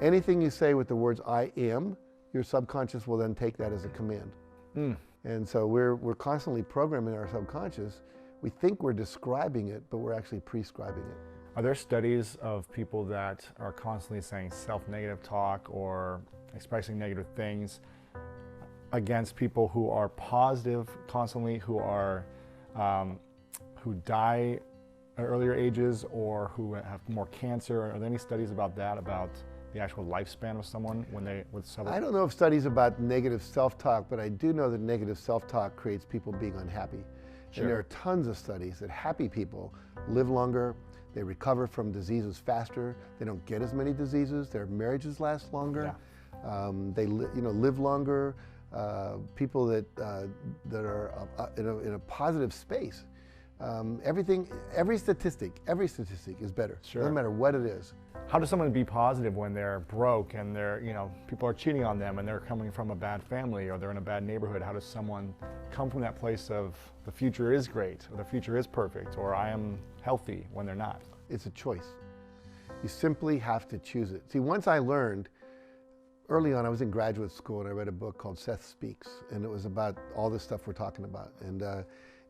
Anything you say with the words I am, your subconscious will then take that as a command. And so we're constantly programming our subconscious. We think we're describing it, but we're actually prescribing it. Are there studies of people that are constantly saying self-negative talk or expressing negative things against people who are positive constantly, who are who die at earlier ages or who have more cancer? Are there any studies about that, about the actual lifespan of someone when they I don't know of studies about negative self-talk, but I do know that negative self-talk creates people being unhappy. Sure. And there are tons of studies that happy people live longer, they recover from diseases faster, they don't get as many diseases, their marriages last longer, they live longer. People that are in a positive space. Every statistic is better. Sure. No matter what it is. How does someone be positive when they're broke and they're, people are cheating on them and they're coming from a bad family or they're in a bad neighborhood? How does someone come from that place of the future is great or the future is perfect or I am healthy when they're not? It's a choice. You simply have to choose it. See, once I learned, early on I was in graduate school and I read a book called Seth Speaks, and it was about all this stuff we're talking about. And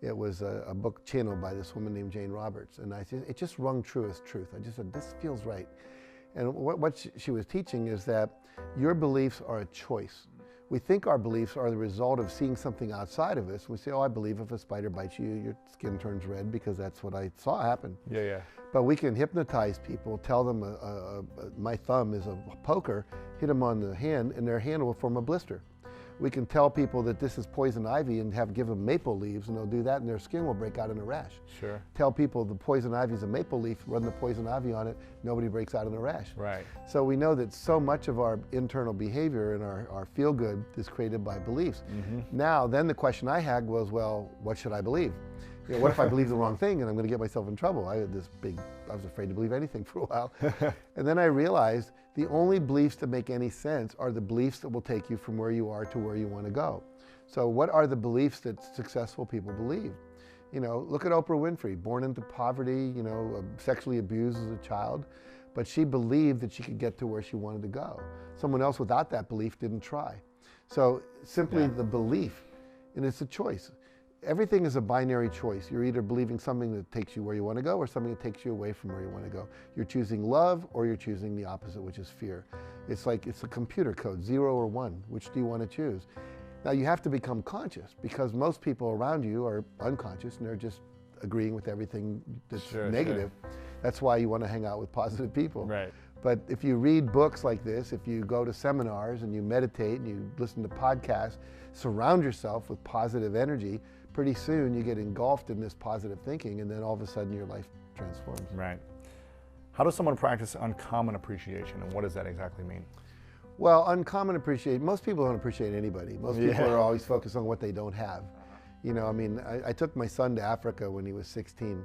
it was a book channeled by this woman named Jane Roberts, and it just rung true as truth. I just said, this feels right. And what she was teaching is that your beliefs are a choice. We think our beliefs are the result of seeing something outside of us. We say, oh, I believe if a spider bites you, your skin turns red because that's what I saw happen. Yeah. But we can hypnotize people, tell them my thumb is a poker, hit them on the hand, and their hand will form a blister. We can tell people that this is poison ivy and give them maple leaves, and they'll do that, and their skin will break out in a rash. Sure. Tell people the poison ivy is a maple leaf, run the poison ivy on it, nobody breaks out in a rash. Right. So we know that so much of our internal behavior and our feel-good is created by beliefs. Now, then the question I had was, well, what should I believe? What if I believe the wrong thing and I'm going to get myself in trouble? I was afraid to believe anything for a while. And then I realized the only beliefs that make any sense are the beliefs that will take you from where you are to where you want to go. So what are the beliefs that successful people believe? Look at Oprah Winfrey, born into poverty, sexually abused as a child, but she believed that she could get to where she wanted to go. Someone else without that belief didn't try. So simply the belief, and it's a choice. Everything is a binary choice. You're either believing something that takes you where you want to go or something that takes you away from where you want to go. You're choosing love or you're choosing the opposite, which is fear. It's like it's a computer code, 0 or 1. Which do you want to choose? Now you have to become conscious because most people around you are unconscious and they're just agreeing with everything that's negative. Sure. That's why you want to hang out with positive people. Right. But if you read books like this, if you go to seminars and you meditate and you listen to podcasts, surround yourself with positive energy, pretty soon you get engulfed in this positive thinking and then all of a sudden your life transforms. Right. How does someone practice uncommon appreciation and what does that exactly mean? Well, uncommon appreciation, most people don't appreciate anybody. Most people are always focused on what they don't have. I took my son to Africa when he was 16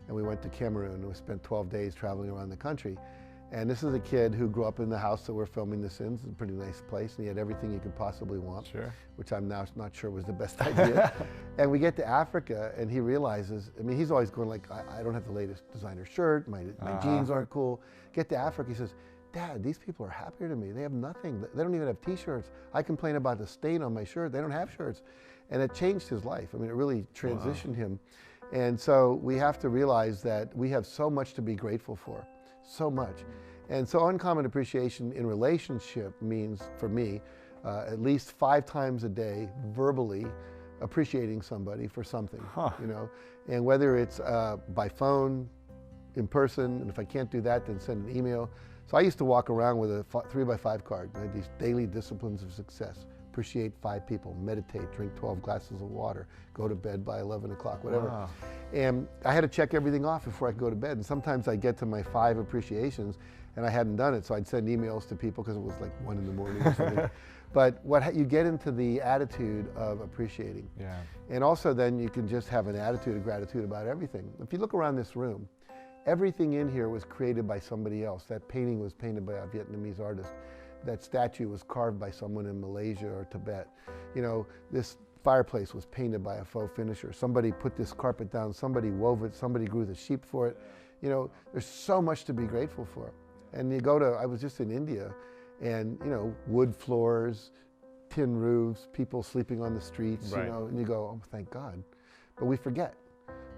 and we went to Cameroon and we spent 12 days traveling around the country. And this is a kid who grew up in the house that we're filming this in. It's a pretty nice place, and he had everything you could possibly want, which I'm now not sure was the best idea. And we get to Africa, and he realizes, he's always going like, I don't have the latest designer shirt, my jeans aren't cool. Get to Africa, he says, Dad, these people are happier to me. They have nothing. They don't even have t-shirts. I complain about the stain on my shirt. They don't have shirts. And it changed his life. It really transitioned him. And so we have to realize that we have so much to be grateful for. So much. And so uncommon appreciation in relationship means, for me, at least 5 times a day verbally appreciating somebody for something, and whether it's by phone, in person, and if I can't do that, then send an email. So I used to walk around with a 3x5 card, these daily disciplines of success. Appreciate 5 people, meditate, drink 12 glasses of water, go to bed by 11 o'clock, whatever. Wow. And I had to check everything off before I could go to bed. And sometimes I'd get to my 5 appreciations and I hadn't done it. So I'd send emails to people because it was like 1 in the morning or something. But you get into the attitude of appreciating. Yeah. And also then you can just have an attitude of gratitude about everything. If you look around this room, everything in here was created by somebody else. That painting was painted by a Vietnamese artist. That statue was carved by someone in Malaysia or Tibet. This fireplace was painted by a faux finisher. Somebody put this carpet down, somebody wove it, somebody grew the sheep for it. There's so much to be grateful for. And you go to, I was just in India, and you know, wood floors, tin roofs, people sleeping on the streets, Right. you know, and you go, oh, thank God. But we forget.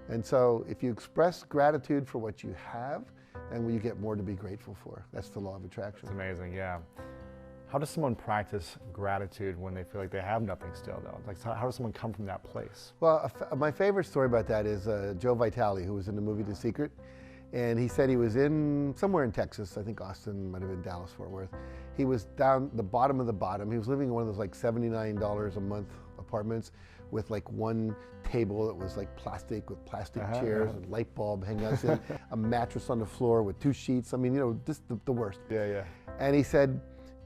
And so if you express gratitude for what you have, then you get more to be grateful for. That's the law of attraction. It's amazing, yeah. How does someone practice gratitude when they feel like they have nothing still, though? Like, how does someone come from that place? Well, my favorite story about that is Joe Vitale, who was in the movie The Secret. And he said he was in somewhere in Texas, I think Austin, might have been Dallas, Fort Worth. He was down the bottom of the bottom. He was living in one of those like $79 a month apartments with like one table that was like plastic with plastic chairs and light bulb hanging out, a mattress on the floor with 2 sheets. I mean, you know, just the worst. Yeah, yeah. And he said,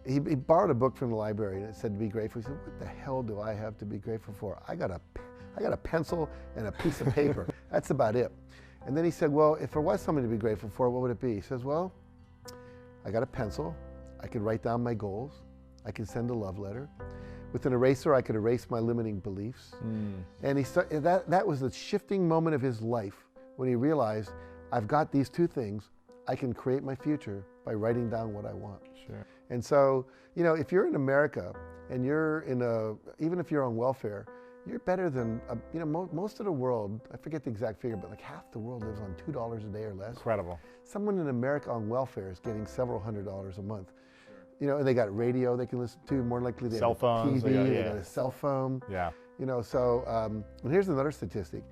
he borrowed a book from the library and it said to be grateful. He said, what the hell do I have to be grateful for? I got a pencil and a piece of paper. That's about it. And then he said, well, if there was something to be grateful for, what would it be? He says, well, I got a pencil. I could write down my goals. I could send a love letter. With an eraser, I could erase my limiting beliefs. And he started, that was the shifting moment of his life when he realized, I've got these 2 things. I can create my future by writing down what I want. Sure. And so, you know, if you're in America and you're in even if you're on welfare, you're better than, you know, most of the world, I forget the exact figure, but like half the world lives on $2 a day or less. Incredible. Someone in America on welfare is getting several $100s a month. You know, and they got radio they can listen to, more likely they Cell have phones, TV, they got a cell phone. Yeah. You know, so, and here's another statistic.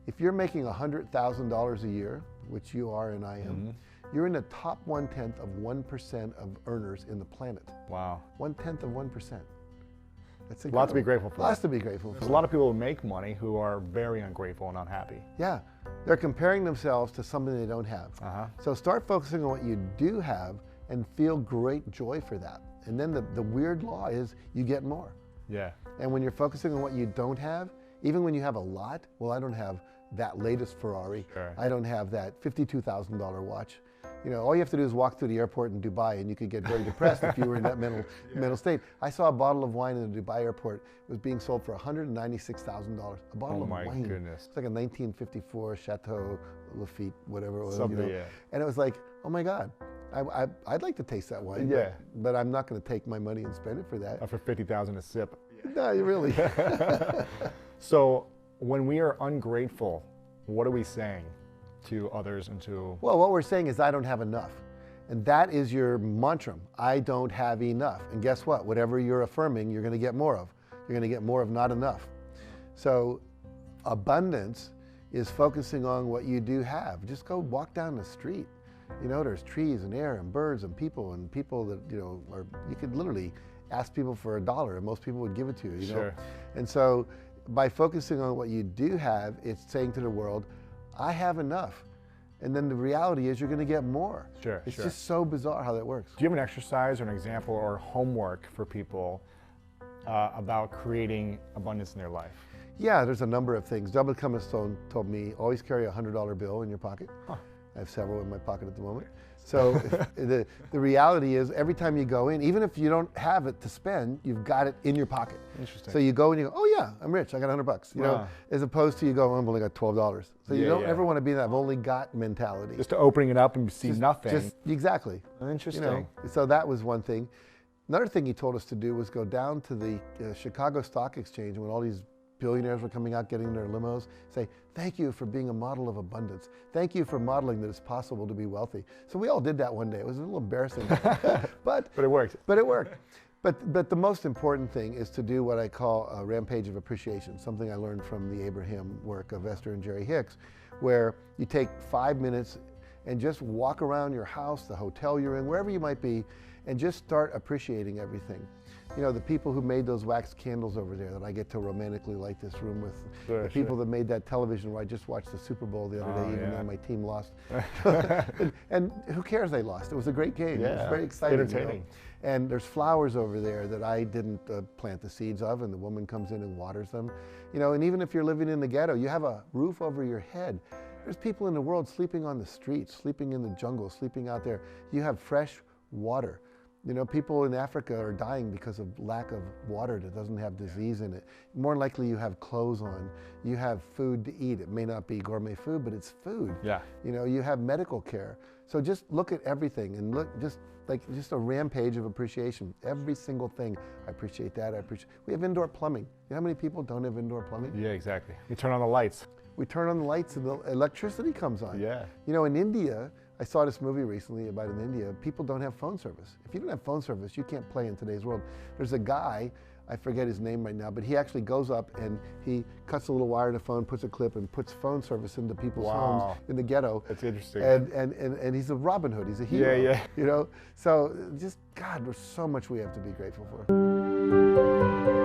If you're making $100,000 a year, which you are and I am, you're in the top 1/10 of 1% of earners in the planet. Wow. 1/10 of 1%. That's a lot to be grateful for. Lots to be grateful for. There's a lot of people who make money who are very ungrateful and unhappy. Yeah, they're comparing themselves to something they don't have. So start focusing on what you do have and feel great joy for that. And then the weird law is you get more. Yeah. And when you're focusing on what you don't have, even when you have a lot, well, I don't have that latest Ferrari. Sure. I don't have that $52,000 watch. You know, all you have to do is walk through the airport in Dubai and you could get very depressed if you were in that mental state. I saw a bottle of wine in the Dubai airport. It was being sold for $196,000. A bottle of wine. Oh my goodness. It's like a 1954 Chateau Lafite, whatever it was. Something, you know? yeah. And it was like, oh my God, I'd like to taste that wine. Yeah. But I'm not going to take my money and spend it for that. For $50,000 a sip. No, you really. So when we are ungrateful, what are we saying to others and to... Well, what we're saying is I don't have enough. And that is your mantra. I don't have enough. And guess what? Whatever you're affirming, you're going to get more of. You're going to get more of not enough. So abundance is focusing on what you do have. Just go walk down the street. You know, there's trees and air and birds and people that, you know, you could literally ask people for $1 and most people would give it to you, you know? And so by focusing on what you do have, it's saying to the world, I have enough. And then the reality is you're going to get more. It's just so bizarre how that works. Do you have an exercise or an example or homework for people about creating abundance in their life? Yeah, there's a number of things. Double Become a Stone told me, always carry a $100 bill in your pocket. I have several in my pocket at the moment. So the reality is every time you go in, even if you don't have it to spend, you've got it in your pocket. Interesting. So you go and you go, oh yeah, I'm rich, I got $100. You know, as opposed to you go, I've only got $12. So you don't ever want to be in that I've only got mentality. Just to opening it up and see nothing. Exactly. Interesting. You know, so that was one thing. Another thing he told us to do was go down to the Chicago Stock Exchange when all these billionaires were coming out getting their limos, say, thank you for being a model of abundance. Thank you for modeling that it's possible to be wealthy. So we all did that one day. It was a little embarrassing, but it worked. But it worked. But the most important thing is to do what I call a Rampage of Appreciation, something I learned from the Abraham work of Esther and Jerry Hicks, where you take 5 minutes and just walk around your house, the hotel you're in, wherever you might be, and just start appreciating everything. You know, the people who made those wax candles over there that I get to romantically light this room with, the people that made that television where I just watched the Super Bowl the other day, even though my team lost. and who cares they lost? It was a great game. It was very exciting. Entertaining. You know? And there's flowers over there that I didn't plant the seeds of, and the woman comes in and waters them. You know, and even if you're living in the ghetto, you have a roof over your head. There's people in the world sleeping on the streets, sleeping in the jungle, sleeping out there. You have fresh water. You know, people in Africa are dying because of lack of water that doesn't have disease in it. More likely you have clothes on, you have food to eat. It may not be gourmet food, but it's food. Yeah. You know, you have medical care. So just look at everything and look, just a rampage of appreciation. Every single thing. I appreciate that, I appreciate. We have indoor plumbing. You know how many people don't have indoor plumbing? Yeah, exactly. You turn on the lights. We turn on the lights and the electricity comes on. Yeah. You know, in India, I saw this movie recently about in India, people don't have phone service. If you don't have phone service, you can't play in today's world. There's a guy, I forget his name right now, but he actually goes up and he cuts a little wire in the phone, puts a clip, and puts phone service into people's homes in the ghetto. That's interesting. And he's a Robin Hood, he's a hero. Yeah, yeah. You know, so just, God, there's so much we have to be grateful for.